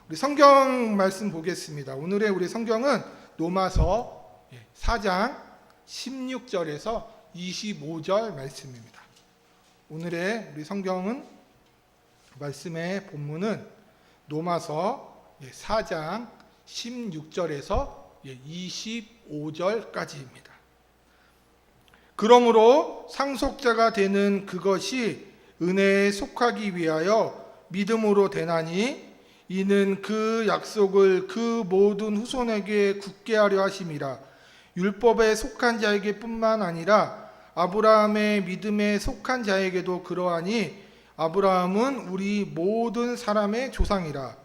우리 성경 말씀 보겠습니다. 오늘의 우리 성경은 로마서 4장 16절에서 25절 말씀입니다. 오늘의 우리 성경은 말씀의 본문은 로마서 4장 16절에서 25절까지입니다. 그러므로 상속자가 되는 그것이 은혜에 속하기 위하여 믿음으로 되나니 이는 그 약속을 그 모든 후손에게 굳게 하려 하심이라. 율법에 속한 자에게 뿐만 아니라 아브라함의 믿음에 속한 자에게도 그러하니 아브라함은 우리 모든 사람의 조상이라.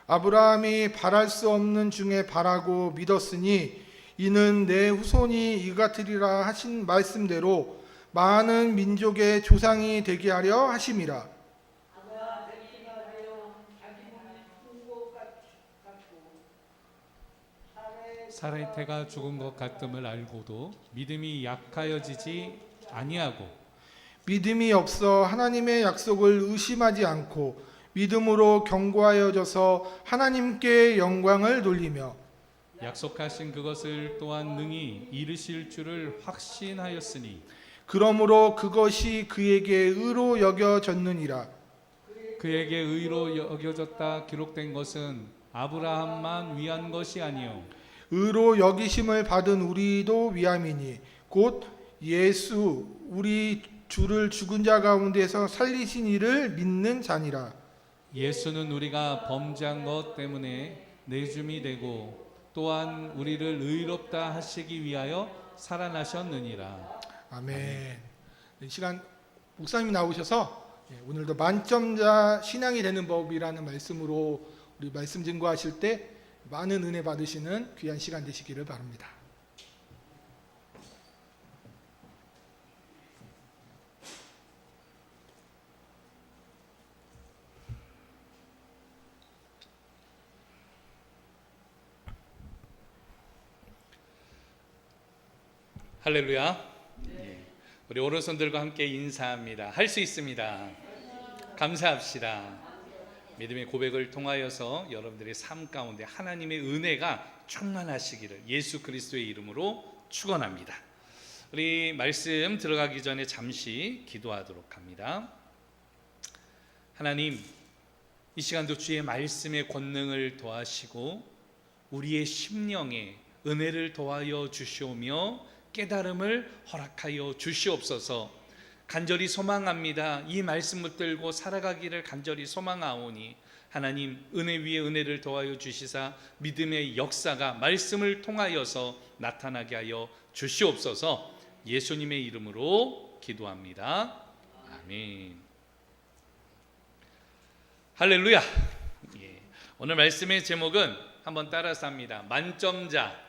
아브라함이 바랄 수 없는 중에 바라고 믿었으니 이는 내 후손이 이같으리라 하신 말씀대로 많은 민족의 조상이 되게 하려 하심이라. 사라의 태가 죽은 것 같음을 알고도 믿음이 약하여지지 아니하고 믿음이 없어 하나님의 약속을 의심하지 않고 믿음으로 견고하여져서 하나님께 영광을 돌리며 약속하신 그것을 또한 능히 이루실 줄을 확신하였으니 그러므로 그것이 그에게 의로 여겨졌느니라. 그에게 의로 여겨졌다 기록된 것은 아브라함만 위한 것이 아니요 의로 여기심을 받은 우리도 위함이니 곧 예수 우리 주를 죽은 자 가운데서 살리신 이를 믿는 자니라. 예수는 우리가 범죄한 것 때문에 내줌이 되고 또한 우리를 의롭다 하시기 위하여 살아나셨느니라. 아멘. 이 시간 목사님이 나오셔서 오늘도 만점자 신앙이 되는 법이라는 말씀으로 우리 말씀 증거하실 때 많은 은혜 받으시는 귀한 시간 되시기를 바랍니다. 할렐루야. 우리 오른손들과 함께 인사합니다. 할 수 있습니다. 감사합시다. 믿음의 고백을 통하여서 여러분들의 삶 가운데 하나님의 은혜가 충만하시기를 예수 그리스도의 이름으로 축원합니다. 우리 말씀 들어가기 전에 잠시 기도하도록 합니다. 하나님, 이 시간도 주의 말씀의 권능을 더하시고 우리의 심령에 은혜를 더하여 주시오며 깨달음을 허락하여 주시옵소서. 간절히 소망합니다. 이 말씀 붙들고 살아가기를 간절히 소망하오니 하나님 은혜 위에 은혜를 더하여 주시사 믿음의 역사가 말씀을 통하여서 나타나게 하여 주시옵소서. 예수님의 이름으로 기도합니다. 아멘. 할렐루야. 오늘 말씀의 제목은 한번 따라서 합니다. 만점자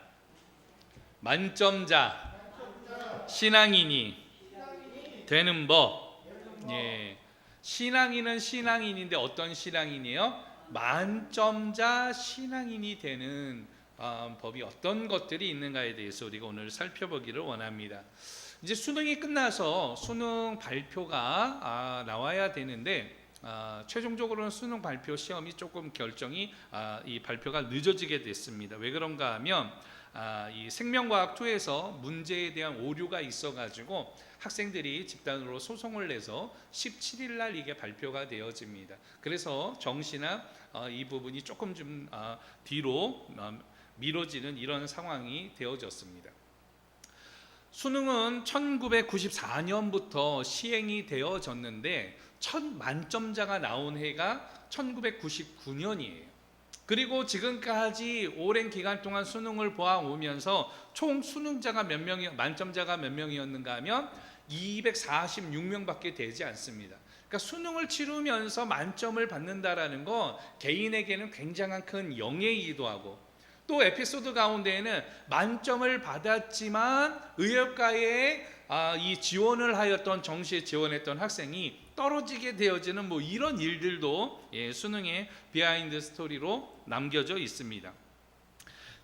신앙인이 되는 법. 신앙인은 신앙인인데 어떤 신앙인이에요? 만점자 신앙인이 되는 법이 어떤 것들이 있는가에 대해서 우리가 오늘 살펴보기를 원합니다. 이제 수능이 끝나서 수능 발표가 나와야 되는데 최종적으로는 수능 발표 시험이 조금 결정이 이 발표가 늦어지게 됐습니다. 왜 그런가 하면 이 생명과학 2에서 문제에 대한 오류가 있어가지고 학생들이 집단으로 소송을 내서 17일 날 이게 발표가 되어집니다. 그래서 정시나 이 부분이 조금 좀 뒤로 미뤄지는 이런 상황이 되어졌습니다. 수능은 1994년부터 시행이 되어졌는데 첫 만점자가 나온 해가 1999년이에요. 그리고 지금까지 오랜 기간 동안 수능을 보아오면서 총 수능자가 몇 명이, 만점자가 몇 명이었는가 하면 246명밖에 되지 않습니다. 그러니까 수능을 치르면서 만점을 받는다라는 건 개인에게는 굉장한 큰 영예이기도 하고, 또 에피소드 가운데에는 만점을 받았지만 의협가에 이 지원을 하였던, 정시에 지원했던 학생이 떨어지게 되어지는 이런 일들도 수능의 비하인드 스토리로 남겨져 있습니다.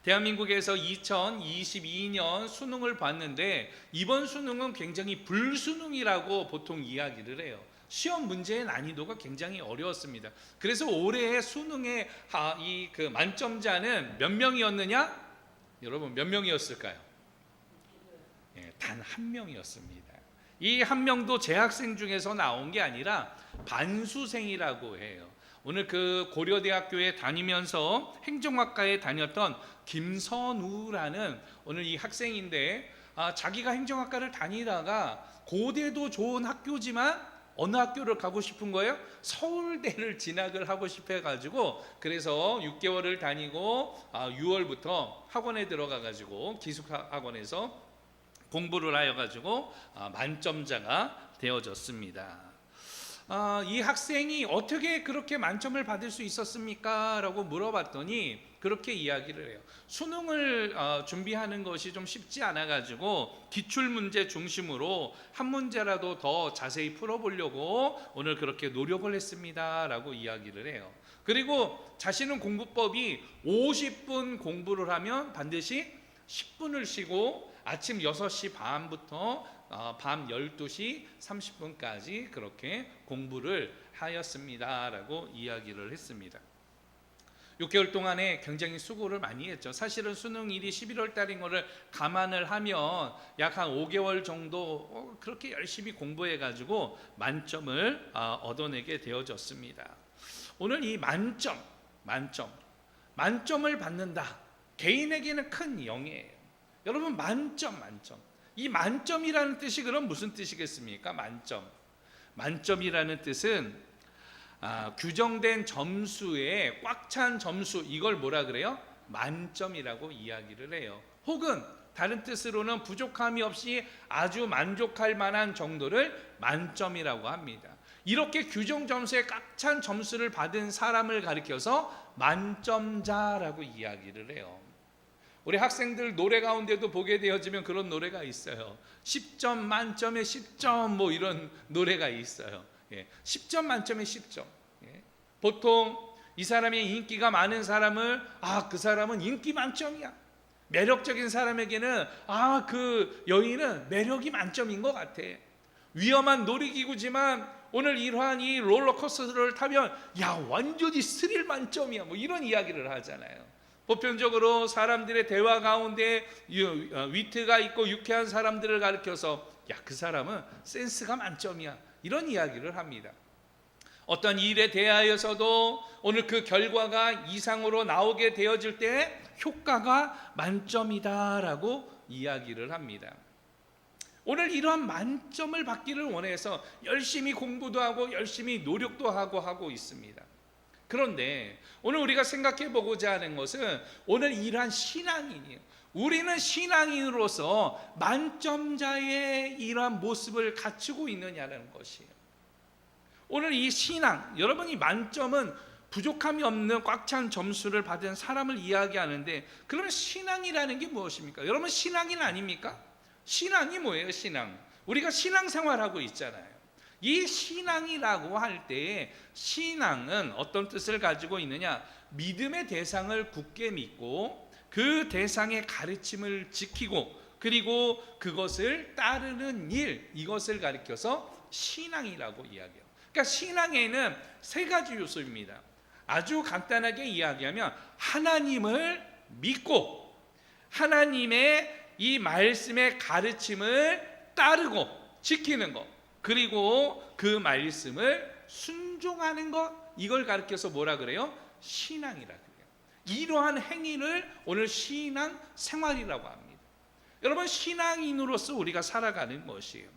대한민국에서 2022년 수능을 봤는데 이번 수능은 굉장히 불수능이라고 보통 이야기를 해요. 시험 문제의 난이도가 굉장히 어려웠습니다. 그래서 올해의 수능의 그 만점자는 몇 명이었느냐? 여러분 몇 명이었을까요? 단 한 명이었습니다. 이 한 명도 재학생 중에서 나온 게 아니라 반수생이라고 해요. 오늘 그 고려대학교에 다니면서 행정학과에 다녔던 김선우라는 오늘 이 학생인데 자기가 행정학과를 다니다가 고대도 좋은 학교지만 어느 학교를 가고 싶은 거예요? 서울대를 진학을 하고 싶어 해가지고 그래서 6개월을 다니고 6월부터 학원에 들어가가지고 기숙학원에서 공부를 하여가지고 만점자가 되어졌습니다. 이 학생이 어떻게 그렇게 만점을 받을 수 있었습니까? 라고 물어봤더니 그렇게 이야기를 해요. 수능을 준비하는 것이 좀 쉽지 않아가지고 기출문제 중심으로 한 문제라도 더 자세히 풀어보려고 오늘 그렇게 노력을 했습니다 라고 이야기를 해요. 그리고 자신은 공부법이 50분 공부를 하면 반드시 10분을 쉬고 아침 6시 반부터 밤 12시 30분까지 그렇게 공부를 하였습니다 라고 이야기를 했습니다. 6개월 동안에 굉장히 수고를 많이 했죠. 사실은 수능일이 11월 달인 것을 감안을 하면 약 한 5개월 정도 그렇게 열심히 공부해가지고 만점을 얻어내게 되어졌습니다. 오늘 이 만점을 받는다. 개인에게는 큰 영예예요. 여러분 만점. 이 만점이라는 뜻이 그럼 무슨 뜻이겠습니까? 만점이라는 뜻은 규정된 점수에 꽉 찬 점수 이걸 뭐라 그래요? 만점이라고 이야기를 해요. 혹은 다른 뜻으로는 부족함이 없이 아주 만족할 만한 정도를 만점이라고 합니다. 이렇게 규정 점수에 꽉 찬 점수를 받은 사람을 가리켜서 만점자라고 이야기를 해요. 우리 학생들 노래 가운데도 보게 되어지면 그런 노래가 있어요. 10점 만점에 10점 뭐 이런 노래가 있어요. 10점 만점에 10점. 보통 이 사람이 인기가 많은 사람을 그 사람은 인기 만점이야. 매력적인 사람에게는 그 여인은 매력이 만점인 것 같아. 위험한 놀이기구지만 오늘 이러한 이 롤러코스터를 타면 완전히 스릴 만점이야. 뭐 이런 이야기를 하잖아요. 보편적으로 사람들의 대화 가운데 위트가 있고 유쾌한 사람들을 가리켜서 그 사람은 센스가 만점이야 이런 이야기를 합니다. 어떤 일에 대하여서도 오늘 그 결과가 이상으로 나오게 되어질 때 효과가 만점이다라고 이야기를 합니다. 오늘 이러한 만점을 받기를 원해서 열심히 공부도 하고 열심히 노력도 하고 있습니다. 그런데 오늘 우리가 생각해 보고자 하는 것은 오늘 이러한 신앙인이에요. 우리는 신앙인으로서 만점자의 이러한 모습을 갖추고 있느냐는 것이에요. 오늘 이 신앙, 여러분이 만점은 부족함이 없는 꽉 찬 점수를 받은 사람을 이야기하는데 그러면 신앙이라는 게 무엇입니까? 여러분 신앙인 아닙니까? 신앙이 뭐예요? 신앙. 우리가 신앙생활하고 있잖아요. 이 신앙이라고 할 때에 신앙은 어떤 뜻을 가지고 있느냐? 믿음의 대상을 굳게 믿고 그 대상의 가르침을 지키고 그리고 그것을 따르는 일, 이것을 가리켜서 신앙이라고 이야기해요. 그러니까 신앙에는 세 가지 요소입니다. 아주 간단하게 이야기하면 하나님을 믿고 하나님의 이 말씀의 가르침을 따르고 지키는 것, 그리고 그 말씀을 순종하는 것, 이걸 가르쳐서 뭐라 그래요? 신앙이라 그래요. 이러한 행위를 오늘 신앙 생활이라고 합니다. 여러분 신앙인으로서 우리가 살아가는 것이에요.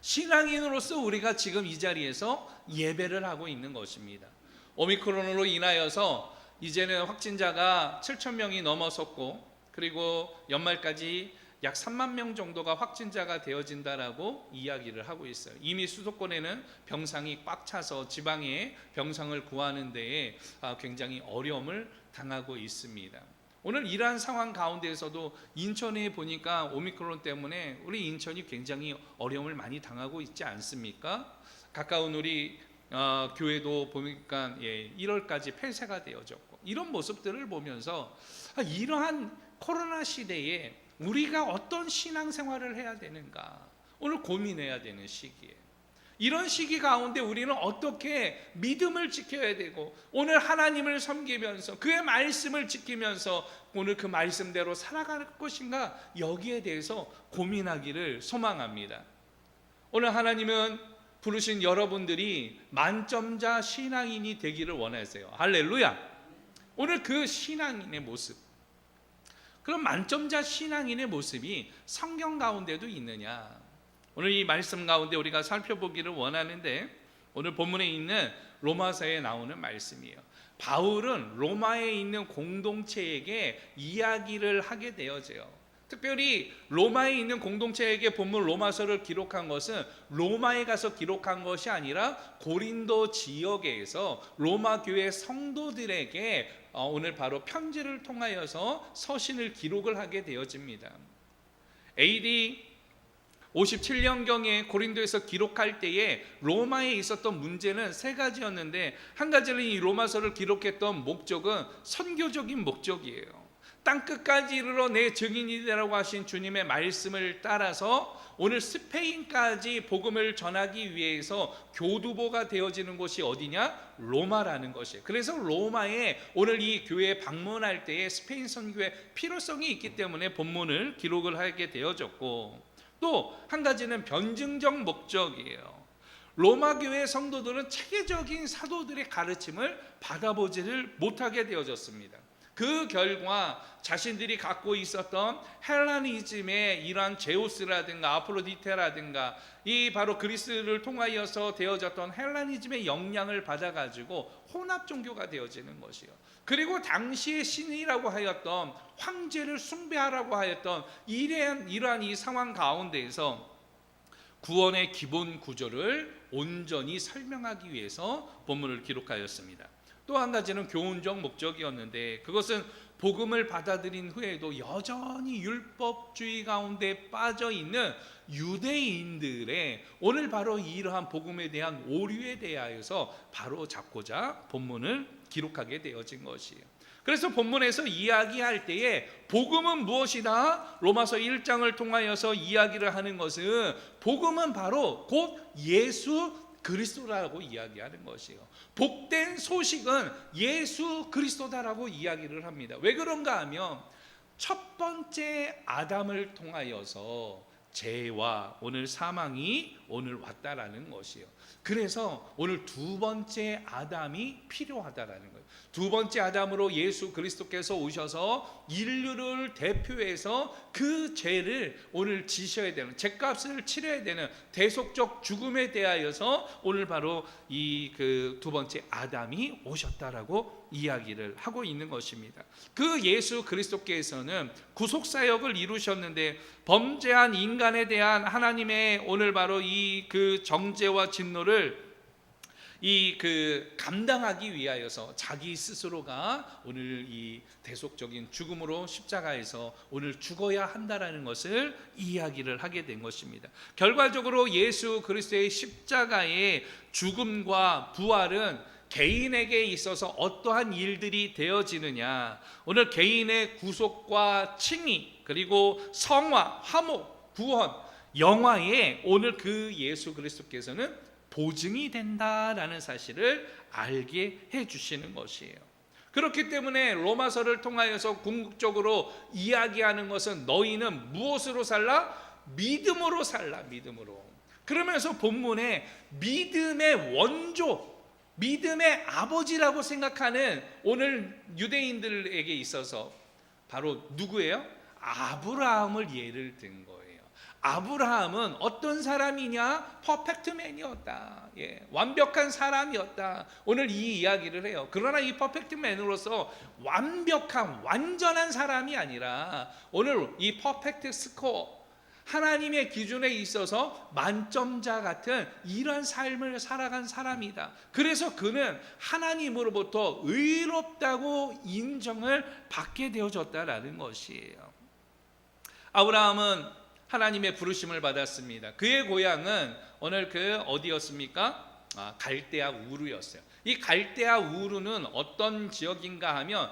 신앙인으로서 우리가 지금 이 자리에서 예배를 하고 있는 것입니다. 오미크론으로 인하여서 이제는 확진자가 7,000명이 넘어섰고 그리고 연말까지 약 3만 명 정도가 확진자가 되어진다라고 이야기를 하고 있어요. 이미 수도권에는 병상이 꽉 차서 지방에 병상을 구하는 데에 굉장히 어려움을 당하고 있습니다. 오늘 이러한 상황 가운데에서도 인천에 보니까 오미크론 때문에 우리 인천이 굉장히 어려움을 많이 당하고 있지 않습니까? 가까운 우리 교회도 보니까 1월까지 폐쇄가 되어졌고 이런 모습들을 보면서 이러한 코로나 시대에 우리가 어떤 신앙생활을 해야 되는가 오늘 고민해야 되는 시기에, 이런 시기 가운데 우리는 어떻게 믿음을 지켜야 되고 오늘 하나님을 섬기면서 그의 말씀을 지키면서 오늘 그 말씀대로 살아갈 것인가, 여기에 대해서 고민하기를 소망합니다. 오늘 하나님은 부르신 여러분들이 만점자 신앙인이 되기를 원하세요. 할렐루야. 오늘 그 신앙인의 모습, 그럼 만점자 신앙인의 모습이 성경 가운데도 있느냐, 오늘 이 말씀 가운데 우리가 살펴보기를 원하는데, 오늘 본문에 있는 로마서에 나오는 말씀이에요. 바울은 로마에 있는 공동체에게 이야기를 하게 되어져요. 특별히 로마에 있는 공동체에게 본문 로마서를 기록한 것은 로마에 가서 기록한 것이 아니라 고린도 지역에서 로마 교회 성도들에게 오늘 바로 편지를 통하여서 서신을 기록을 하게 되어집니다. AD 57년경에 고린도에서 기록할 때에 로마에 있었던 문제는 세 가지였는데, 한 가지는 이 로마서를 기록했던 목적은 선교적인 목적이에요. 땅끝까지 이르러 내 증인이 되라고 하신 주님의 말씀을 따라서 오늘 스페인까지 복음을 전하기 위해서 교두보가 되어지는 곳이 어디냐? 로마라는 것이에요. 그래서 로마에 오늘 이 교회에 방문할 때에 스페인 선교의 필요성이 있기 때문에 본문을 기록을 하게 되어졌고, 또 한 가지는 변증적 목적이에요. 로마 교회 성도들은 체계적인 사도들의 가르침을 받아보지를 못하게 되어졌습니다. 그 결과 자신들이 갖고 있었던 헬라니즘의 이러한 제우스라든가 아프로디테라든가 이 바로 그리스를 통하여서 되어졌던 헬라니즘의 영향을 받아가지고 혼합 종교가 되어지는 것이요. 그리고 당시의 신이라고 하였던 황제를 숭배하라고 하였던 이러한 이 상황 가운데에서 구원의 기본 구조를 온전히 설명하기 위해서 본문을 기록하였습니다. 또 한 가지는 교훈적 목적이었는데, 그것은 복음을 받아들인 후에도 여전히 율법주의 가운데 빠져 있는 유대인들의 오늘 바로 이러한 복음에 대한 오류에 대하여서 바로 잡고자 본문을 기록하게 되어진 것이에요. 그래서 본문에서 이야기할 때에 복음은 무엇이다? 로마서 1장을 통하여서 이야기를 하는 것은 복음은 바로 곧 예수 그리스도라고 이야기하는 것이에요. 복된 소식은 예수 그리스도다라고 이야기를 합니다. 왜 그런가 하면 첫 번째 아담을 통하여서 죄와 오늘 사망이 오늘 왔다라는 것이에요. 그래서 오늘 두 번째 아담이 필요하다라는 거예요. 두 번째 아담으로 예수 그리스도께서 오셔서 인류를 대표해서 그 죄를 오늘 지셔야 되는, 죄값을 치러야 되는 대속적 죽음에 대하여서 오늘 바로 이 그 두 번째 아담이 오셨다라고 이야기를 하고 있는 것입니다. 그 예수 그리스도께서는 구속 사역을 이루셨는데 범죄한 인간에 대한 하나님의 오늘 바로 이 그 정죄와 진노를 감당하기 위하여서 자기 스스로가 오늘 이 대속적인 죽음으로 십자가에서 오늘 죽어야 한다라는 것을 이야기를 하게 된 것입니다. 결과적으로 예수 그리스도의 십자가의 죽음과 부활은 개인에게 있어서 어떠한 일들이 되어지느냐, 오늘 개인의 구속과 칭의, 그리고 성화, 화목, 구원, 영화에 오늘 그 예수 그리스도께서는 보증이 된다라는 사실을 알게 해주시는 것이에요. 그렇기 때문에 로마서를 통하여서 궁극적으로 이야기하는 것은 너희는 무엇으로 살라? 믿음으로 살라, 믿음으로. 그러면서 본문에 믿음의 원조, 믿음의 아버지라고 생각하는 오늘 유대인들에게 있어서 바로 누구예요? 아브라함을 예를 든 거예요. 아브라함은 어떤 사람이냐? 퍼펙트맨이었다. 완벽한 사람이었다. 오늘 이 이야기를 해요. 그러나 이 퍼펙트맨으로서 완벽한 완전한 사람이 아니라 오늘 이 퍼펙트 스코어, 하나님의 기준에 있어서 만점자 같은 이런 삶을 살아간 사람이다. 그래서 그는 하나님으로부터 의롭다고 인정을 받게 되어졌다라는 것이에요. 아브라함은 하나님의 부르심을 받았습니다. 그의 고향은 오늘 어디였습니까? 갈대아 우르였어요. 이 갈대아 우르는 어떤 지역인가 하면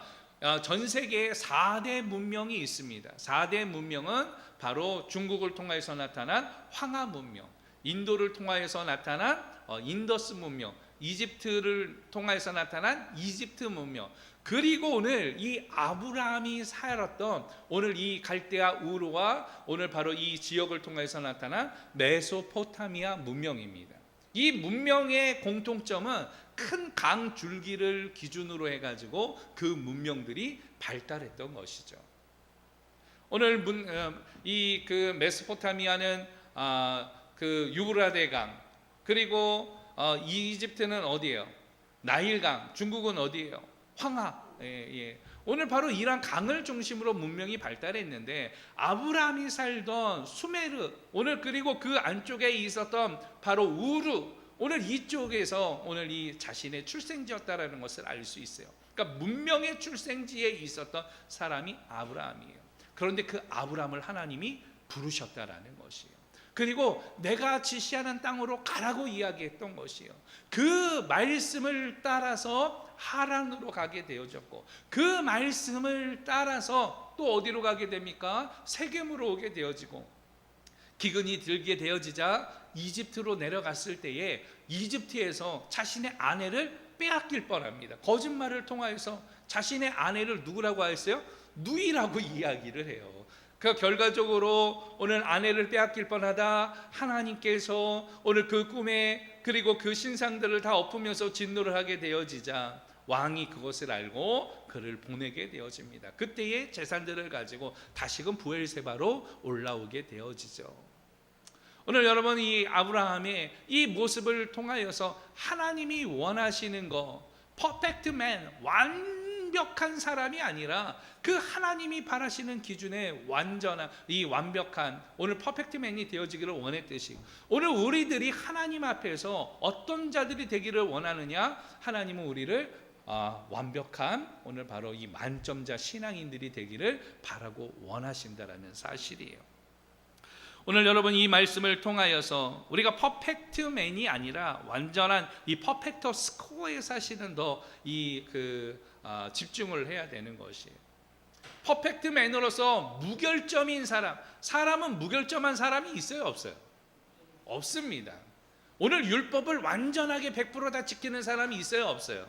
전 세계에 4대 문명이 있습니다. 4대 문명은 바로 중국을 통해서 나타난 황하 문명, 인도를 통해서 나타난 인더스 문명, 이집트를 통해서 나타난 이집트 문명, 그리고 오늘 이 아브라함이 살았던 오늘 이 갈대아 우르와 오늘 바로 이 지역을 통해서 나타난 메소포타미아 문명입니다. 이 문명의 공통점은 큰 강 줄기를 기준으로 해가지고 그 문명들이 발달했던 것이죠. 오늘 이 그 메소포타미아는 그 유브라데 강, 그리고 이집트는 어디예요? 나일강, 중국은 어디예요? 황하. 오늘 바로 이러한 강을 중심으로 문명이 발달했는데 아브라함이 살던 수메르, 오늘 그리고 그 안쪽에 있었던 바로 우르, 오늘 이쪽에서 오늘 이 자신의 출생지였다라는 것을 알 수 있어요. 그러니까 문명의 출생지에 있었던 사람이 아브라함이에요. 그런데 그 아브라함을 하나님이 부르셨다라는 것이에요. 그리고 내가 지시하는 땅으로 가라고 이야기했던 것이에요. 그 말씀을 따라서 하란으로 가게 되어졌고, 그 말씀을 따라서 또 어디로 가게 됩니까? 세겜으로 오게 되어지고, 기근이 들게 되어지자 이집트로 내려갔을 때에 이집트에서 자신의 아내를 빼앗길 뻔합니다. 거짓말을 통하여서 자신의 아내를 누구라고 하였어요? 누이라고 이야기를 해요. 그 결과적으로 오늘 아내를 빼앗길 뻔하다 하나님께서 오늘 그 꿈에 그리고 그 신상들을 다 엎으면서 진노를 하게 되어지자 왕이 그것을 알고 그를 보내게 되어집니다. 그때의 재산들을 가지고 다시금 부엘세바로 올라오게 되어지죠. 오늘 여러분 이 아브라함의 이 모습을 통하여서 하나님이 원하시는 거, 퍼펙트 맨, 완벽한 사람이 아니라 그 하나님이 바라시는 기준의 완전한 이 완벽한 오늘 퍼펙트 맨이 되어지기를 원했듯이 오늘 우리들이 하나님 앞에서 어떤 자들이 되기를 원하느냐? 하나님은 우리를 완벽한 오늘 바로 이 만점자 신앙인들이 되기를 바라고 원하신다라는 사실이에요. 오늘 여러분 이 말씀을 통하여서 우리가 퍼펙트맨이 아니라 완전한 이 퍼펙터 스코어에 사실은 더 집중을 해야 되는 것이에요. 퍼펙트맨으로서 무결점인 사람은 무결점한 사람이 있어요, 없어요? 없습니다. 오늘 율법을 완전하게 100% 다 지키는 사람이 있어요, 없어요?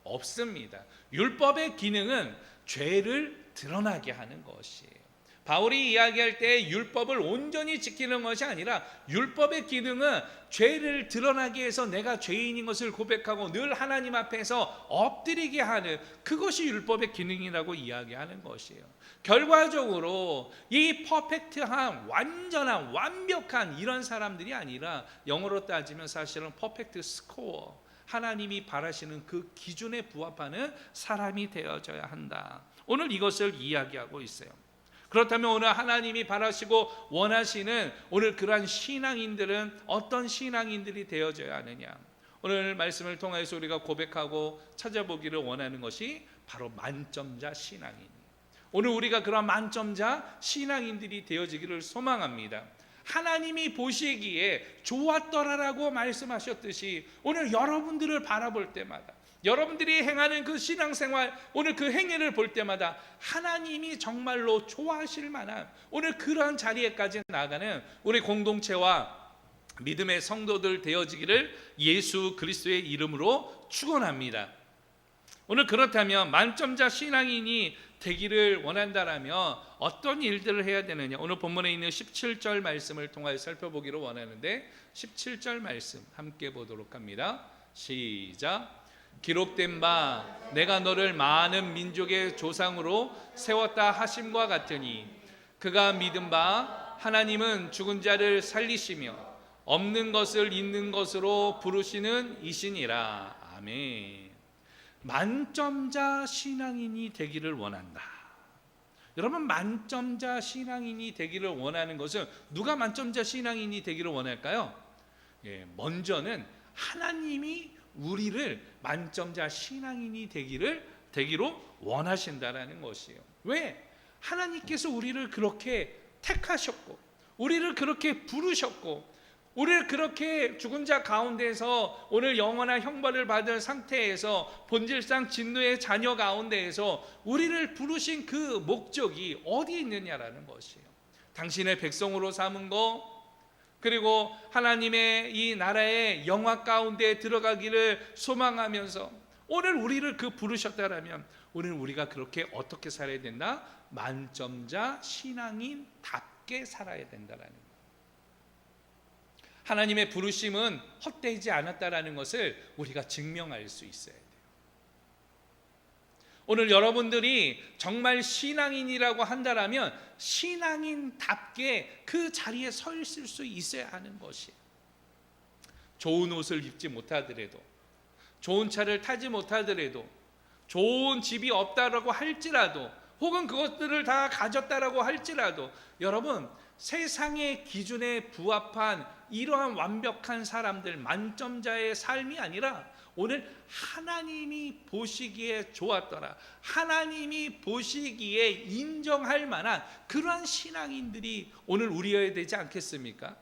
없습니다. 율법의 기능은 죄를 드러나게 하는 것이에요. 바울이 이야기할 때 율법을 온전히 지키는 것이 아니라 율법의 기능은 죄를 드러나게 해서 내가 죄인인 것을 고백하고 늘 하나님 앞에서 엎드리게 하는 그것이 율법의 기능이라고 이야기하는 것이에요. 결과적으로 이 퍼펙트한 완전한 완벽한 이런 사람들이 아니라 영어로 따지면 사실은 퍼펙트 스코어, 하나님이 바라시는 그 기준에 부합하는 사람이 되어져야 한다. 오늘 이것을 이야기하고 있어요. 그렇다면 오늘 하나님이 바라시고 원하시는 오늘 그러한 신앙인들은 어떤 신앙인들이 되어져야 하느냐? 오늘 말씀을 통해서 우리가 고백하고 찾아보기를 원하는 것이 바로 만점자 신앙인. 오늘 우리가 그런 만점자 신앙인들이 되어지기를 소망합니다. 하나님이 보시기에 좋았더라라고 말씀하셨듯이 오늘 여러분들을 바라볼 때마다 여러분들이 행하는 그 신앙생활, 오늘 그 행위를 볼 때마다 하나님이 정말로 좋아하실 만한 오늘 그러한 자리에까지 나아가는 우리 공동체와 믿음의 성도들 되어지기를 예수 그리스도의 이름으로 축원합니다. 오늘 그렇다면 만점자 신앙인이 되기를 원한다라면 어떤 일들을 해야 되느냐? 오늘 본문에 있는 17절 말씀을 통하여 살펴보기를 원하는데 17절 말씀 함께 보도록 합니다. 시작. 기록된 바 내가 너를 많은 민족의 조상으로 세웠다 하심과 같으니 그가 믿은 바 하나님은 죽은 자를 살리시며 없는 것을 있는 것으로 부르시는 이시니라. 아멘. 만점자 신앙인이 되기를 원한다. 여러분 만점자 신앙인이 되기를 원하는 것은 누가 만점자 신앙인이 되기를 원할까요? 먼저는 하나님이 우리를 만점자 신앙인이 되기로 원하신다라는 것이에요. 왜? 하나님께서 우리를 그렇게 택하셨고 우리를 그렇게 부르셨고 우리를 그렇게 죽은 자 가운데서 오늘 영원한 형벌을 받을 상태에서 본질상 진노의 자녀 가운데에서 우리를 부르신 그 목적이 어디 있느냐라는 것이에요. 당신의 백성으로 삼은 거, 그리고 하나님의 이 나라의 영화 가운데 들어가기를 소망하면서 오늘 우리를 그 부르셨다라면 오늘 우리가 그렇게 어떻게 살아야 된다? 만점자 신앙인답게 살아야 된다라는 거예요. 하나님의 부르심은 헛되지 않았다라는 것을 우리가 증명할 수 있어야 돼요. 오늘 여러분들이 정말 신앙인이라고 한다라면 신앙인답게 그 자리에 서 있을 수 있어야 하는 것이에요. 좋은 옷을 입지 못하더라도, 좋은 차를 타지 못하더라도, 좋은 집이 없다라고 할지라도, 혹은 그것들을 다 가졌다라고 할지라도, 여러분 세상의 기준에 부합한 이러한 완벽한 사람들, 만점자의 삶이 아니라 오늘 하나님이 보시기에 좋았더라, 하나님이 보시기에 인정할 만한 그러한 신앙인들이 오늘 우리여야 되지 않겠습니까?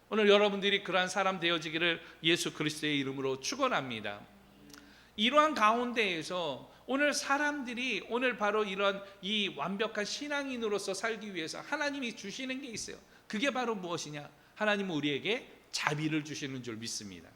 오늘 여러분들이 그러한 사람 되어지기를 예수 그리스도의 이름으로 축원합니다. 이러한 가운데에서 오늘 사람들이 오늘 바로 이런 이 완벽한 신앙인으로서 살기 위해서 하나님이 주시는 게 있어요. 그게 바로 무엇이냐? 하나님은 우리에게 자비를 주시는 줄 믿습니다.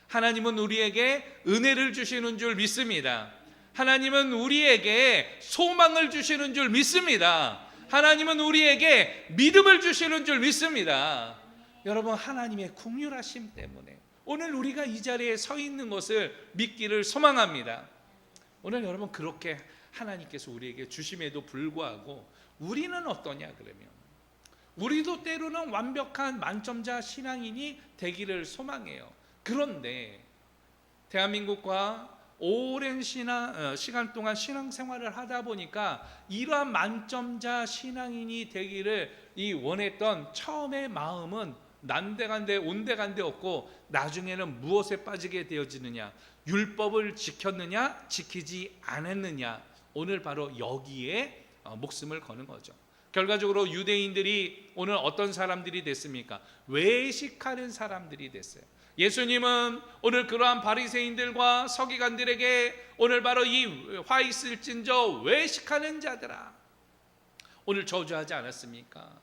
하나님은 우리에게 은혜를 주시는 줄 믿습니다. 하나님은 우리에게 소망을 주시는 줄 믿습니다. 하나님은 우리에게 믿음을 주시는 줄 믿습니다. 여러분, 하나님의 긍휼하심 때문에 오늘 우리가 이 자리에 서 있는 것을 믿기를 소망합니다. 오늘 여러분 그렇게 하나님께서 우리에게 주심에도 불구하고 우리는 어떠냐 그러면 우리도 때로는 완벽한 만점자 신앙인이 되기를 소망해요. 그런데 대한민국과 오랜 시간 동안 신앙생활을 하다 보니까 이러한 만점자 신앙인이 되기를 원했던 처음의 마음은 난데간데 온데간데 없고 나중에는 무엇에 빠지게 되어지느냐? 율법을 지켰느냐 지키지 않았느냐? 오늘 바로 여기에 목숨을 거는 거죠. 결과적으로 유대인들이 오늘 어떤 사람들이 됐습니까? 외식하는 사람들이 됐어요. 예수님은 오늘 그러한 바리새인들과 서기관들에게 오늘 바로 이 화 있을진저 외식하는 자들아, 오늘 저주하지 않았습니까?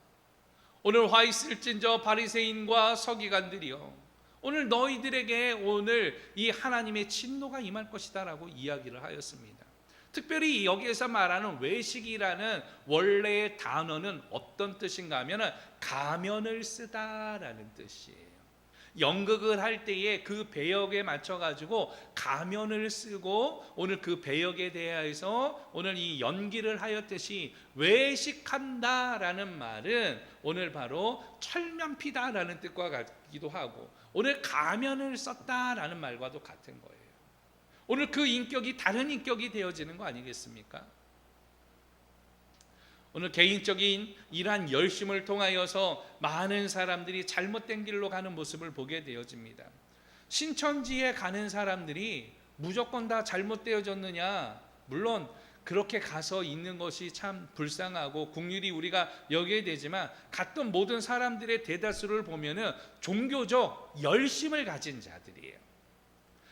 오늘 화 있을진저 바리새인과 서기관들이요, 오늘 너희들에게 오늘 이 하나님의 진노가 임할 것이다라고 이야기를 하였습니다. 특별히 여기에서 말하는 외식이라는 원래의 단어는 어떤 뜻인가 하면 가면을 쓰다라는 뜻이에요. 연극을 할 때에 그 배역에 맞춰 가지고 가면을 쓰고 오늘 그 배역에 대하여서 오늘 이 연기를 하였듯이 외식한다라는 말은 오늘 바로 철면피다라는 뜻과 같기도 하고 오늘 가면을 썼다라는 말과도 같은 거예요. 오늘 그 인격이 다른 인격이 되어지는 거 아니겠습니까? 오늘 개인적인 이러한 열심을 통하여서 많은 사람들이 잘못된 길로 가는 모습을 보게 되어집니다. 신천지에 가는 사람들이 무조건 다 잘못되어졌느냐? 물론 그렇게 가서 있는 것이 참 불쌍하고 긍휼히 우리가 여겨야 되지만 갔던 모든 사람들의 대다수를 보면은 종교적 열심을 가진 자들이에요.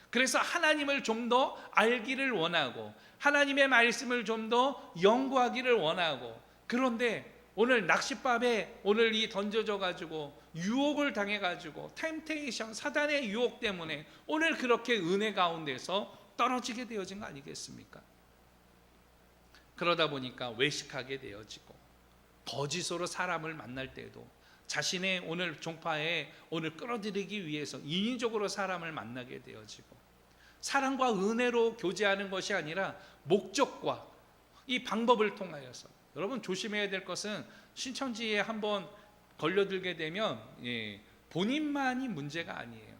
그래서 하나님을 좀 더 알기를 원하고 하나님의 말씀을 좀 더 연구하기를 원하고, 그런데 오늘 낚싯밥에 오늘 이 던져져 가지고 유혹을 당해 가지고 템테이션, 사단의 유혹 때문에 오늘 그렇게 은혜 가운데서 떨어지게 되어진 거 아니겠습니까? 그러다 보니까 외식하게 되어지고 거짓으로 사람을 만날 때도 자신의 오늘 종파에 오늘 끌어들이기 위해서 인위적으로 사람을 만나게 되어지고, 사랑과 은혜로 교제하는 것이 아니라 목적과 이 방법을 통하여서, 여러분 조심해야 될 것은 신천지에 한번 걸려들게 되면 본인만이 문제가 아니에요.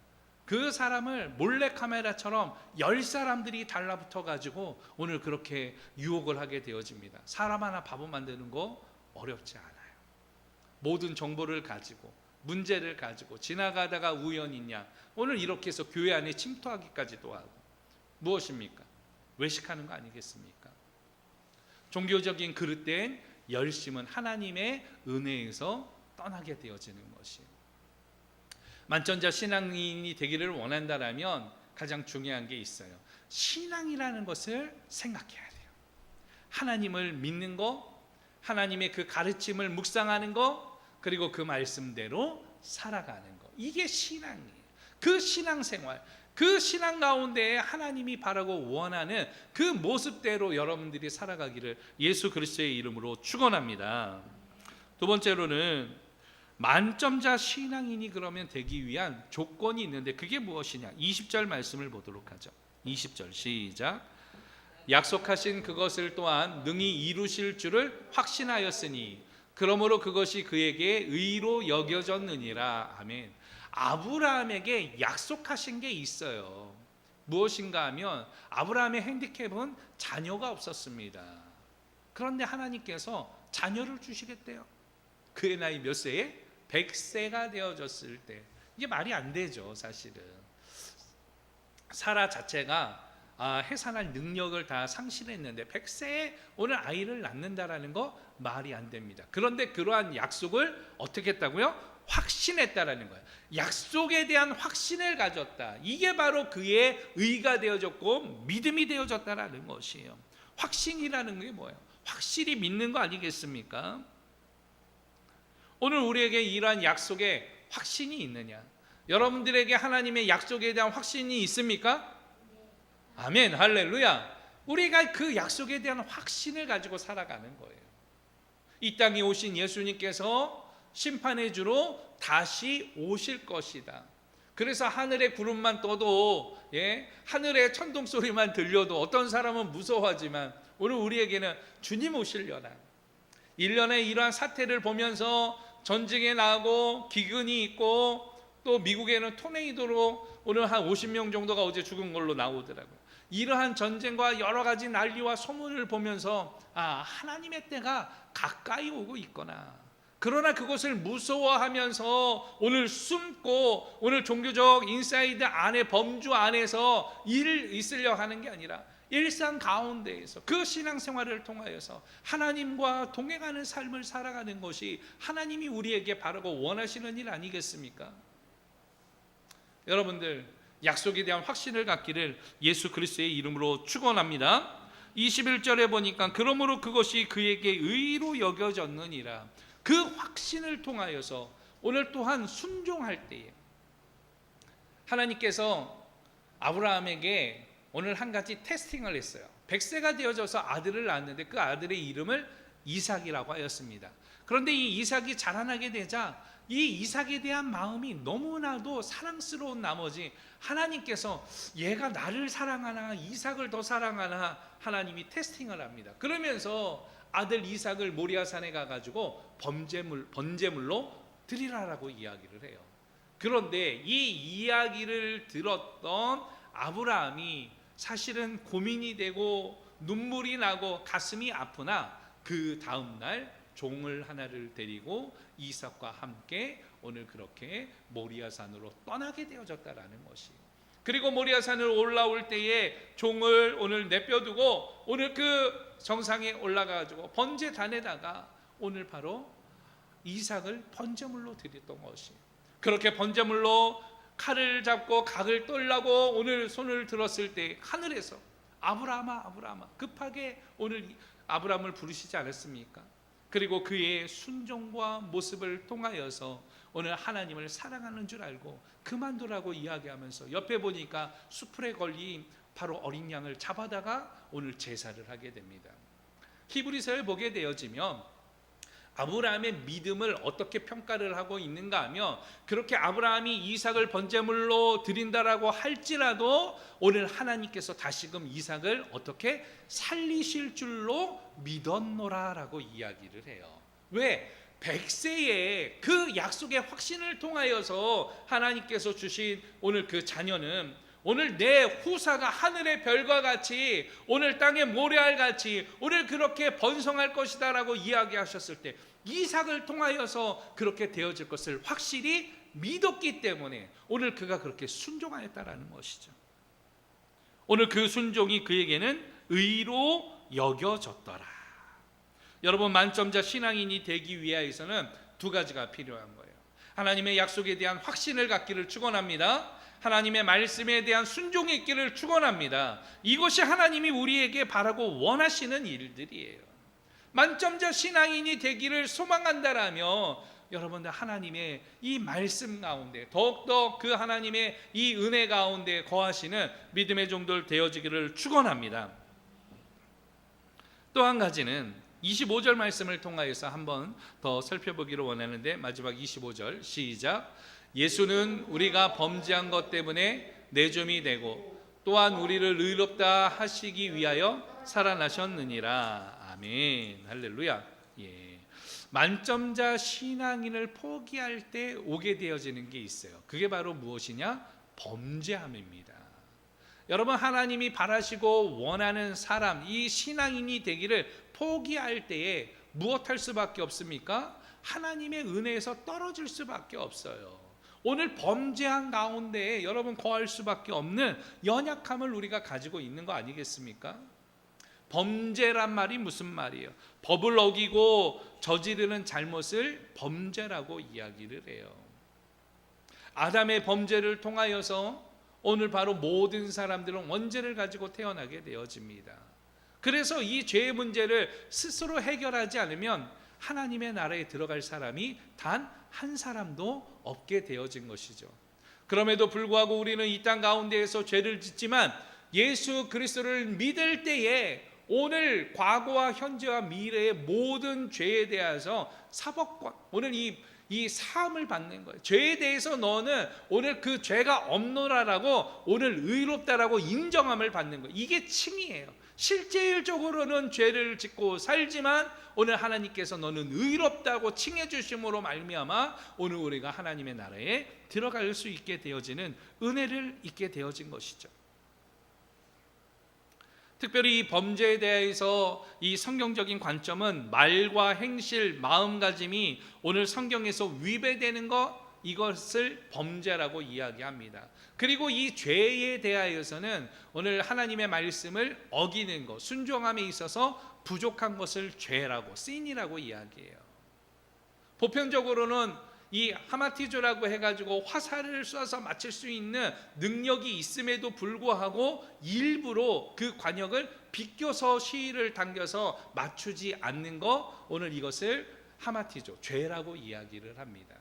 그 사람을 몰래카메라처럼 10사람들이 달라붙어 가지고 오늘 그렇게 유혹을 하게 되어집니다. 사람 하나 바보 만드는 거 어렵지 않아요. 모든 정보를 가지고 문제를 가지고 지나가다가 우연이냐 오늘 이렇게 해서 교회 안에 침투하기까지도 하고, 무엇입니까? 외식하는 거 아니겠습니까? 종교적인 그릇된 열심은 하나님의 은혜에서 떠나게 되어지는 것이에요. 만점자 신앙인이 되기를 원한다라면 가장 중요한 게 있어요. 신앙이라는 것을 생각해야 돼요. 하나님을 믿는 거, 하나님의 그 가르침을 묵상하는 거, 그리고 그 말씀대로 살아가는 거. 이게 신앙이에요. 그 신앙생활, 그 신앙 가운데 하나님이 바라고 원하는 그 모습대로 여러분들이 살아가기를 예수 그리스도의 이름으로 축원합니다. 두 번째로는 만점자 신앙인이 그러면 되기 위한 조건이 있는데 그게 무엇이냐? 20절 말씀을 보도록 하죠. 20절 시작. 약속하신 그것을 또한 능히 이루실 줄을 확신하였으니 그러므로 그것이 그에게 의로 여겨졌느니라. 아멘. 아브라함에게 약속하신 게 있어요. 무엇인가 하면 아브라함의 핸디캡은 자녀가 없었습니다. 그런데 하나님께서 자녀를 주시겠대요. 그의 나이 몇 세에? 100세가 되어졌을 때. 이게 말이 안 되죠, 사실은. 사라 자체가 해산할 능력을 다 상실했는데 100세에 오늘 아이를 낳는다라는 거 말이 안 됩니다. 그런데 그러한 약속을 어떻게 했다고요? 확신했다라는 거예요. 약속에 대한 확신을 가졌다. 이게 바로 그의 의가 되어졌고 믿음이 되어졌다라는 것이에요. 확신이라는 게 뭐예요? 확실히 믿는 거 아니겠습니까? 오늘 우리에게 이러한 약속에 확신이 있느냐? 여러분들에게 하나님의 약속에 대한 확신이 있습니까? 아멘, 할렐루야. 우리가 그 약속에 대한 확신을 가지고 살아가는 거예요. 이 땅에 오신 예수님께서 심판의 주로 다시 오실 것이다. 그래서 하늘의 구름만 떠도 하늘의 천둥 소리만 들려도 어떤 사람은 무서워하지만 오늘 우리에게는 주님 오시려나. 1년에 이러한 사태를 보면서 전쟁에 나고 기근이 있고 또 미국에는 토네이도로 오늘 한 50명 정도가 어제 죽은 걸로 나오더라고요. 이러한 전쟁과 여러 가지 난리와 소문을 보면서 하나님의 때가 가까이 오고 있구나. 그러나 그것을 무서워하면서 오늘 숨고 오늘 종교적 인사이드 안에 범주 안에서 있으려 하는 게 아니라 일상 가운데에서 그 신앙생활을 통하여서 하나님과 동행하는 삶을 살아가는 것이 하나님이 우리에게 바라고 원하시는 일 아니겠습니까? 여러분들 약속에 대한 확신을 갖기를 예수 그리스도의 이름으로 축원합니다. 21절에 보니까 그러므로 그것이 그에게 의로 여겨졌느니라. 그 확신을 통하여서 오늘 또한 순종할 때에 하나님께서 아브라함에게 오늘 한 가지 테스팅을 했어요. 100세가 되어져서 아들을 낳았는데 그 아들의 이름을 이삭이라고 하였습니다. 그런데 이 이삭이 자라나게 되자 이 이삭에 대한 마음이 너무나도 사랑스러운 나머지 하나님께서 얘가 나를 사랑하나 이삭을 더 사랑하나 하나님이 테스팅을 합니다. 그러면서 아들 이삭을 모리아산에 가가지고 번제물로 드리라라고 이야기를 해요. 그런데 이 이야기를 들었던 아브라함이 사실은 고민이 되고 눈물이 나고 가슴이 아프나 그 다음날 종을 하나를 데리고 이삭과 함께 오늘 그렇게 모리아산으로 떠나게 되어졌다라는 것이에요. 그리고 모리아산을 올라올 때에 종을 오늘 내버려두고 오늘 그 정상에 올라가가지고 번제단에다가 오늘 바로 이삭을 번제물로 드렸던 것이에요. 그렇게 번제물로 칼을 잡고 각을 떨라고 오늘 손을 들었을 때 하늘에서 아브라함아 아브라함아 급하게 오늘 아브라함을 부르시지 않았습니까? 그리고 그의 순종과 모습을 통하여서 오늘 하나님을 사랑하는 줄 알고 그만두라고 이야기하면서 옆에 보니까 수풀에 걸린 바로 어린 양을 잡아다가 오늘 제사를 하게 됩니다. 히브리서를 보게 되어지면 아브라함의 믿음을 어떻게 평가를 하고 있는가 하면 그렇게 아브라함이 이삭을 번제물로 드린다라고 할지라도 오늘 하나님께서 다시금 이삭을 어떻게 살리실 줄로 믿었노라라고 이야기를 해요. 왜? 100세의 그 약속의 확신을 통하여서 하나님께서 주신 오늘 그 자녀는 오늘 내 후사가 하늘의 별과 같이 오늘 땅의 모래알 같이 오늘 그렇게 번성할 것이다 라고 이야기하셨을 때 이삭을 통하여서 그렇게 되어질 것을 확실히 믿었기 때문에 오늘 그가 그렇게 순종하였다라는 것이죠. 오늘 그 순종이 그에게는 의로 여겨졌더라. 여러분 만점자 신앙인이 되기 위해서는 두 가지가 필요한 거예요. 하나님의 약속에 대한 확신을 갖기를 축원합니다. 하나님의 말씀에 대한 순종이 있기를 축원합니다. 이것이 하나님이 우리에게 바라고 원하시는 일들이에요. 만점자 신앙인이 되기를 소망한다라며 여러분들 하나님의 이 말씀 가운데 더욱더 그 하나님의 이 은혜 가운데 거하시는 믿음의 종들 되어지기를 축원합니다. 또 한 가지는 25절 말씀을 통하여서 한번 더 살펴보기를 원하는데, 마지막 25절 시작. 예수는 우리가 범죄한 것 때문에 내줌이 되고 또한 우리를 의롭다 하시기 위하여 살아나셨느니라. 아멘. 할렐루야. 예. 만점자 신앙인을 포기할 때 오게 되어지는 게 있어요. 그게 바로 무엇이냐? 범죄함입니다. 여러분, 하나님이 바라시고 원하는 사람, 이 신앙인이 되기를 포기할 때에 무엇할 수밖에 없습니까? 하나님의 은혜에서 떨어질 수밖에 없어요. 오늘 범죄한 가운데 여러분 거할 수밖에 없는 연약함을 우리가 가지고 있는 거 아니겠습니까? 범죄란 말이 무슨 말이에요? 법을 어기고 저지르는 잘못을 범죄라고 이야기를 해요. 아담의 범죄를 통하여서 오늘 바로 모든 사람들은 원죄를 가지고 태어나게 되어집니다. 그래서 이 죄의 문제를 스스로 해결하지 않으면 하나님의 나라에 들어갈 사람이 단 한 사람도 없게 되어진 것이죠. 그럼에도 불구하고 우리는 이 땅 가운데에서 죄를 짓지만 예수 그리스도를 믿을 때에 오늘 과거와 현재와 미래의 모든 죄에 대해서 사법권, 오늘 이 사함을 받는 거예요. 죄에 대해서 너는 오늘 그 죄가 없노라라고 오늘 의롭다라고 인정함을 받는 거예요. 이게 칭의예요. 실질적으로는 죄를 짓고 살지만 오늘 하나님께서 너는 의롭다고 칭해 주심으로 말미암아 오늘 우리가 하나님의 나라에 들어갈 수 있게 되어지는 은혜를 있게 되어진 것이죠. 특별히 이 범죄에 대해서 이 성경적인 관점은 말과 행실, 마음가짐이 오늘 성경에서 위배되는 것, 이것을 범죄라고 이야기합니다. 그리고 이 죄에 대하여서는 오늘 하나님의 말씀을 어기는 것, 순종함에 있어서 부족한 것을 죄라고, 신이라고 이야기해요. 보편적으로는 이 하마티조라고 해가지고 화살을 쏴서 맞출 수 있는 능력이 있음에도 불구하고 일부러 그 관역을 비껴서 시위를 당겨서 맞추지 않는 것, 오늘 이것을 하마티조, 죄라고 이야기를 합니다.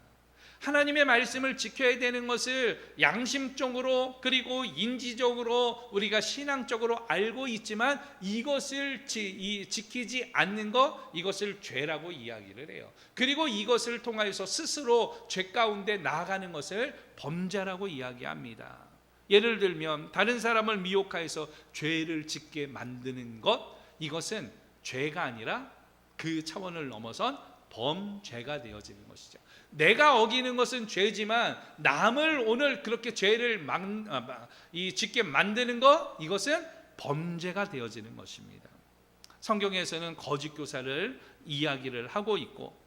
하나님의 말씀을 지켜야 되는 것을 양심적으로 그리고 인지적으로 우리가 신앙적으로 알고 있지만 이것을 지키지 않는 것, 이것을 죄라고 이야기를 해요. 그리고 이것을 통하여서 스스로 죄 가운데 나아가는 것을 범죄라고 이야기합니다. 예를 들면 다른 사람을 미혹하여서 죄를 짓게 만드는 것, 이것은 죄가 아니라 그 차원을 넘어선 범죄가 되어지는 것이죠. 내가 어기는 것은 죄지만 남을 오늘 그렇게 죄를 짓게 만드는 것, 이것은 범죄가 되어지는 것입니다. 성경에서는 거짓 교사를 이야기를 하고 있고,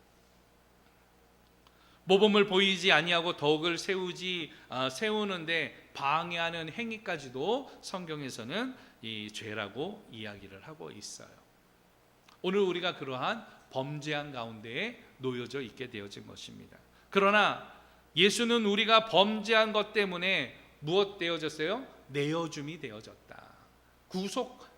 모범을 보이지 아니하고 덕을 세우는데 방해하는 행위까지도 성경에서는 이 죄라고 이야기를 하고 있어요. 오늘 우리가 그러한 범죄한 가운데에 놓여져 있게 되어진 것입니다. 그러나 예수는 우리가 범죄한 것 때문에 무엇 되어졌어요? 내어줌이 되어졌다.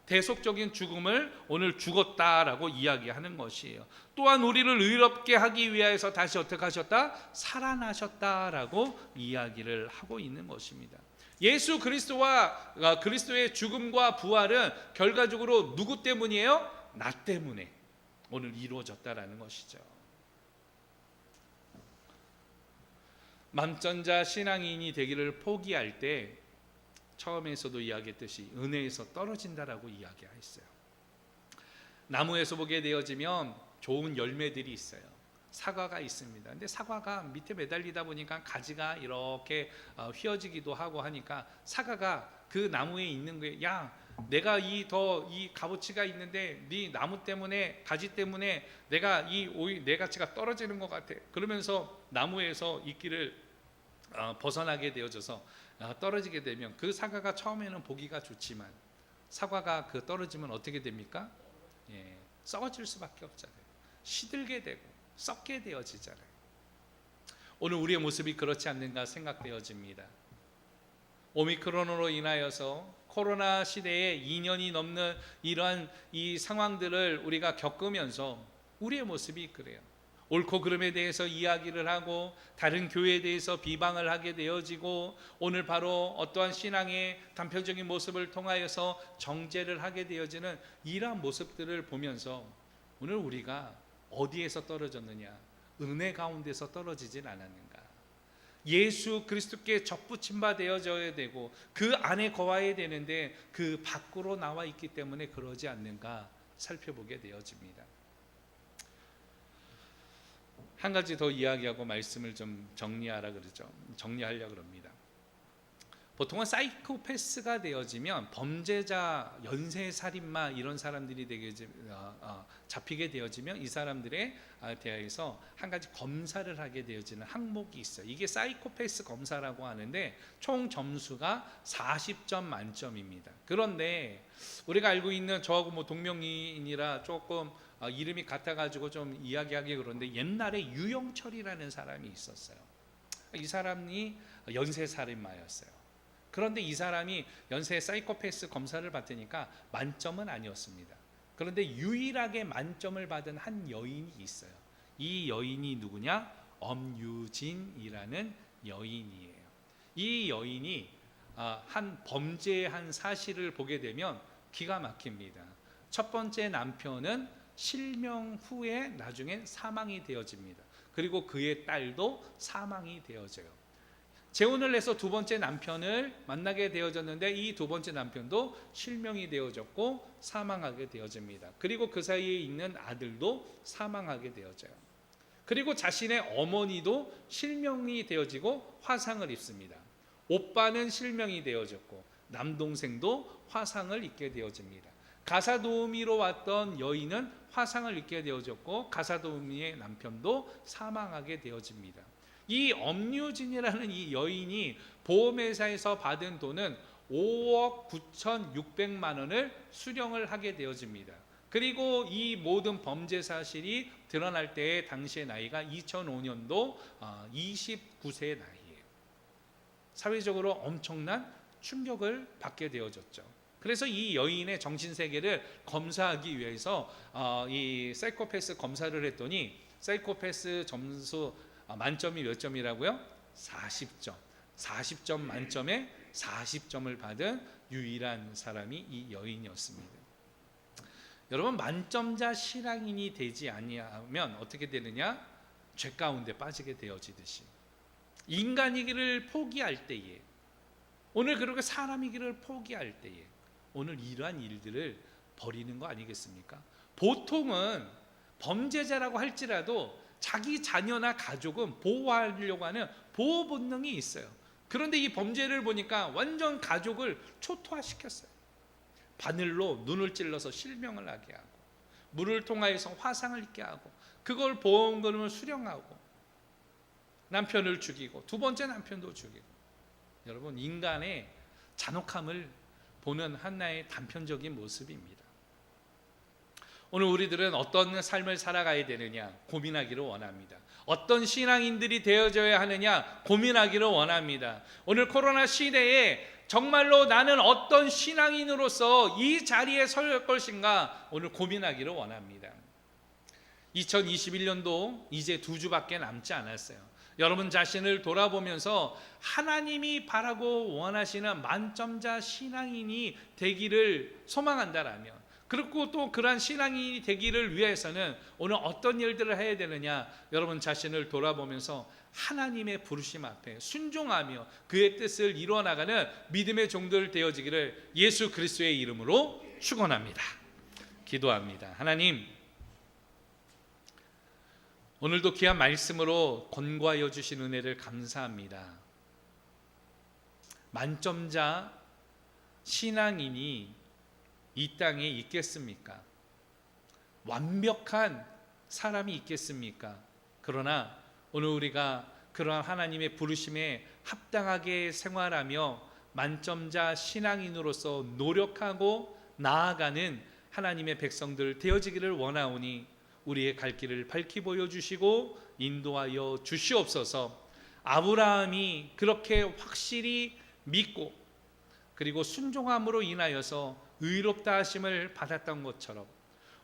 대속적인 죽음을 오늘 죽었다라고 이야기하는 것이에요. 또한 우리를 의롭게 하기 위하여서 다시 어떻게 하셨다? 살아나셨다라고 이야기를 하고 있는 것입니다. 예수 그리스도와 그리스도의 죽음과 부활은 결과적으로 누구 때문이에요? 나 때문에 오늘 이루어졌다라는 것이죠. 만점자 신앙인이 되기를 포기할 때 처음에서도 이야기했듯이 은혜에서 떨어진다라고 이야기했어요. 나무에서 보게 되어지면 좋은 열매들이 있어요. 사과가 있습니다. 근데 사과가 밑에 매달리다 보니까 가지가 이렇게 휘어지기도 하고 하니까 사과가 그 나무에 있는 거예요. 야, 내가 이 값어치가 있는데 네 나무 때문에, 가지 때문에 내가 내 가치가 떨어지는 것 같아. 그러면서 나무에서 있기를 벗어나게 되어져서 떨어지게 되면 그 사과가 처음에는 보기가 좋지만 사과가 그 떨어지면 어떻게 됩니까? 썩어질 수밖에 없잖아요. 시들게 되고 썩게 되어지잖아요. 오늘 우리의 모습이 그렇지 않는가 생각되어집니다. 오미크론으로 인하여서 코로나 시대에 2년이 넘는 이러한 이 상황들을 우리가 겪으면서 우리의 모습이 그래요. 옳고 그름에 대해서 이야기를 하고 다른 교회에 대해서 비방을 하게 되어지고 오늘 바로 어떠한 신앙의 단편적인 모습을 통하여서 정죄를 하게 되어지는 이러한 모습들을 보면서 오늘 우리가 어디에서 떨어졌느냐? 은혜 가운데서 떨어지진 않았는가? 예수 그리스도께 접붙임 바 되어져야 되고 그 안에 거하야 되는데 그 밖으로 나와 있기 때문에 그러지 않는가 살펴보게 되어집니다. 한 가지 더 이야기하고 말씀을 좀 정리하려고 그럽니다. 보통은 사이코패스가 되어지면 범죄자, 연쇄살인마 이런 사람들이 잡히게 되어지면 이 사람들에 대해서 한 가지 검사를 하게 되어지는 항목이 있어요. 이게 사이코패스 검사라고 하는데 총 점수가 40점 만점입니다. 그런데 우리가 알고 있는 저하고 뭐 동명이인이라 조금 이름이 같아가지고 좀 이야기하기 그런데 옛날에 유영철이라는 사람이 있었어요. 이 사람이 연쇄살인마였어요. 그런데 이 사람이 연쇄 사이코패스 검사를 받으니까 만점은 아니었습니다. 그런데 유일하게 만점을 받은 한 여인이 있어요. 이 여인이 누구냐? 엄유진이라는 여인이에요. 이 여인이 한 범죄의 한 사실을 보게 되면 기가 막힙니다. 첫 번째 남편은 실명 후에 나중에 사망이 되어집니다. 그리고 그의 딸도 사망이 되어져요. 재혼을 해서 두 번째 남편을 만나게 되어졌는데 이 두 번째 남편도 실명이 되어졌고 사망하게 되어집니다. 그리고 그 사이에 있는 아들도 사망하게 되어져요. 그리고 자신의 어머니도 실명이 되어지고 화상을 입습니다. 오빠는 실명이 되어졌고 남동생도 화상을 입게 되어집니다. 가사도우미로 왔던 여인은 화상을 입게 되어졌고 가사도우미의 남편도 사망하게 되어집니다. 이 엄유진이라는 이 여인이 보험회사에서 받은 돈은 5억 9,600만 원을 수령을 하게 되어집니다. 그리고 이 모든 범죄 사실이 드러날 때의 당시의 나이가 2005년도 29세 나이예요. 사회적으로 엄청난 충격을 받게 되어졌죠. 그래서 이 여인의 정신세계를 검사하기 위해서 이 사이코패스 검사를 했더니 사이코패스 점수 만점이 몇 점이라고요? 40점. 40점 만점에 40점을 받은 유일한 사람이 이 여인이었습니다. 여러분, 만점자 신앙인이 되지 아니하면 어떻게 되느냐? 죄 가운데 빠지게 되어지듯이 인간이기를 포기할 때에, 오늘 그렇게 사람이기를 포기할 때에 오늘 이러한 일들을 벌이는 거 아니겠습니까? 보통은 범죄자라고 할지라도 자기 자녀나 가족은 보호하려고 하는 보호 본능이 있어요. 그런데 이 범죄를 보니까 완전 가족을 초토화시켰어요. 바늘로 눈을 찔러서 실명을 하게 하고 물을 통하여서 화상을 입게 하고 그걸 보험금을 수령하고 남편을 죽이고 두 번째 남편도 죽이고. 여러분, 인간의 잔혹함을 보는 하나의 단편적인 모습입니다. 오늘 우리들은 어떤 삶을 살아가야 되느냐 고민하기를 원합니다. 어떤 신앙인들이 되어져야 하느냐 고민하기를 원합니다. 오늘 코로나 시대에 정말로 나는 어떤 신앙인으로서 이 자리에 설 것인가 오늘 고민하기를 원합니다. 2021년도 이제 2주밖에 남지 않았어요. 여러분 자신을 돌아보면서 하나님이 바라고 원하시는 만점자 신앙인이 되기를 소망한다라면, 그리고 또 그러한 신앙인이 되기를 위해서는 오늘 어떤 일들을 해야 되느냐, 여러분 자신을 돌아보면서 하나님의 부르심 앞에 순종하며 그의 뜻을 이루어나가는 믿음의 종들 되어지기를 예수 그리스도의 이름으로 축원합니다. 기도합니다. 하나님, 오늘도 귀한 말씀으로 권고하여 주신 은혜를 감사합니다. 만점자 신앙인이 이 땅에 있겠습니까? 완벽한 사람이 있겠습니까? 그러나 오늘 우리가 그러한 하나님의 부르심에 합당하게 생활하며 만점자 신앙인으로서 노력하고 나아가는 하나님의 백성들 되어지기를 원하오니 우리의 갈 길을 밝히 보여주시고 인도하여 주시옵소서. 아브라함이 그렇게 확실히 믿고 그리고 순종함으로 인하여서 의롭다 하심을 받았던 것처럼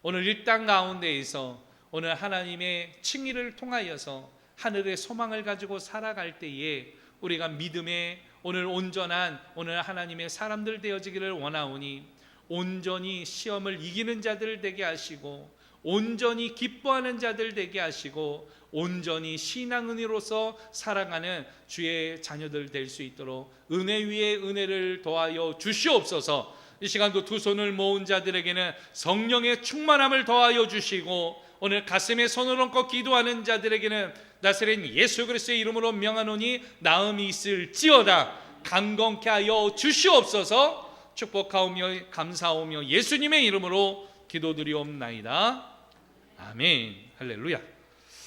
오늘 이 땅 가운데에서 오늘 하나님의 칭의를 통하여서 하늘의 소망을 가지고 살아갈 때에 우리가 믿음의 오늘 온전한 오늘 하나님의 사람들 되어지기를 원하오니 온전히 시험을 이기는 자들 되게 하시고 온전히 기뻐하는 자들 되게 하시고 온전히 신앙은혜로서 살아가는 주의 자녀들 될 수 있도록 은혜 위에 은혜를 더하여 주시옵소서. 이 시간도 두 손을 모은 자들에게는 성령의 충만함을 더하여 주시고 오늘 가슴에 손을 얹고 기도하는 자들에게는 나사렛 예수 그리스도의 이름으로 명하노니 나음이 있을지어다 강건케 하여 주시옵소서. 축복하오며 감사하오며 예수님의 이름으로 기도드리옵나이다. 아멘. 할렐루야.